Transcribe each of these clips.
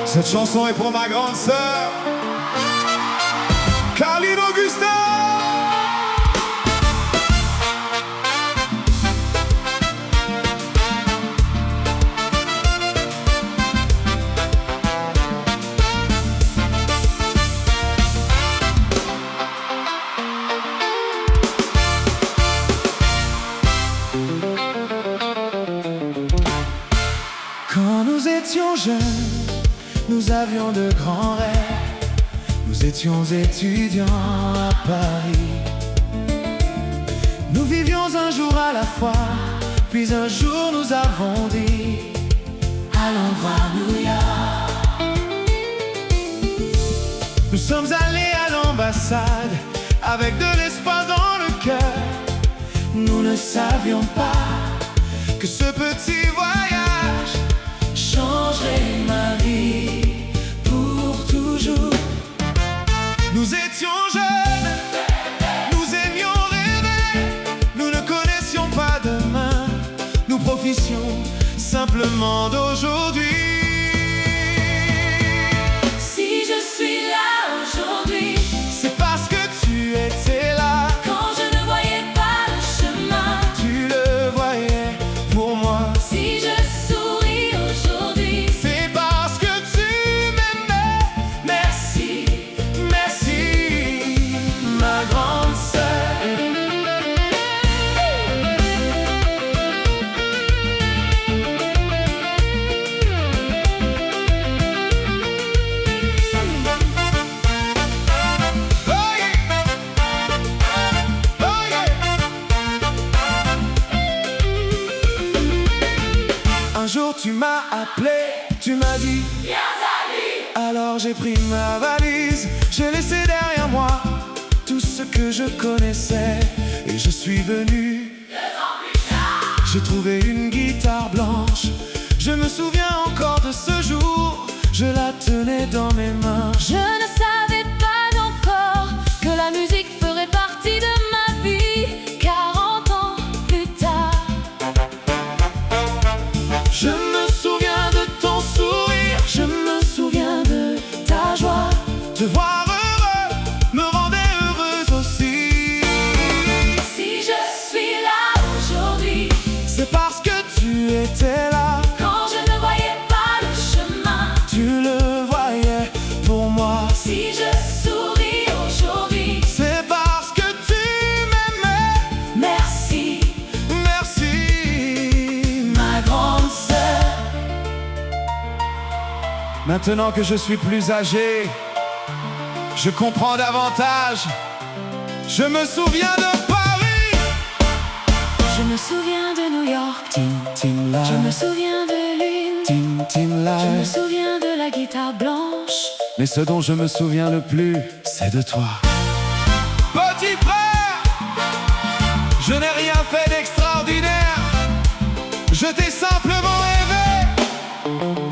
Cette chanson est pour ma grande sœur, Carline Augustin. Quand nous étions jeunes, nous avions de grands rêves. Nous étions étudiants à Paris. Nous vivions un jour à la fois. Puis un jour nous avons dit: allons voir New York. Nous sommes allés à l'ambassade avec de l'espoir dans le cœur. Nous ne savions pas que ce petit voyage changerait ma vie pour toujours. Nous étions jeunes, nous aimions rêver. Nous ne connaissions pas demain, nous profitions simplement d'aujourd'hui. Si je suis là aujourd'hui, c'est parce que tu étais là. quand je ne voyais pas le chemin. Tu le voyais pour moi. Si je souris aujourd'hui, C'est parce que tu m'aimais. merci. Merci, ma grande sœur. Oh yeah. Oh yeah. Un jour tu m'as appelé, tu m'as dit: alors j'ai pris ma valise, j'ai laissé derrière moi tout ce que je connaissais et je suis venu. 2 ans plus tard, J'ai trouvé une guitare blanche, je me souviens encore de ce jour, je la tenais dans mes mains. je ne savais pas encore que la musique ferait partie de ma vie. 40 ans plus tard, Je me souviens de ton sourire, je me souviens de ta joie. Te voir heureux me rendait heureuse aussi. si je suis là aujourd'hui, C'est parce que tu étais là. quand je ne voyais pas le chemin. Tu le voyais pour moi. Si je souris aujourd'hui, C'est parce que tu m'aimais. merci. Merci, ma grande sœur. Maintenant que je suis plus âgé, je comprends davantage. Je me souviens de Paris. Je me souviens de New York, Tim, Tim, la. je me souviens de l'une, Tim, Tim, la. je me souviens de la guitare blanche. Mais ce dont je me souviens le plus, c'est de toi. Petit frère, je n'ai rien fait d'extraordinaire. Je t'ai simplement rêvé.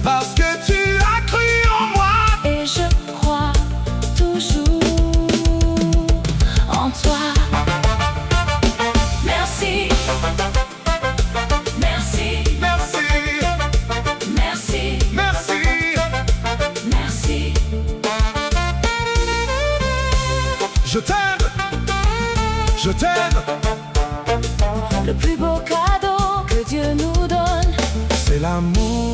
parce que tu as cru en moi. Et je crois toujours en toi. Merci. Merci. Merci, Merci. merci. Merci. Je t'aime, je t'aime. Le plus beau cadeau que Dieu nous donne, C'est l'amour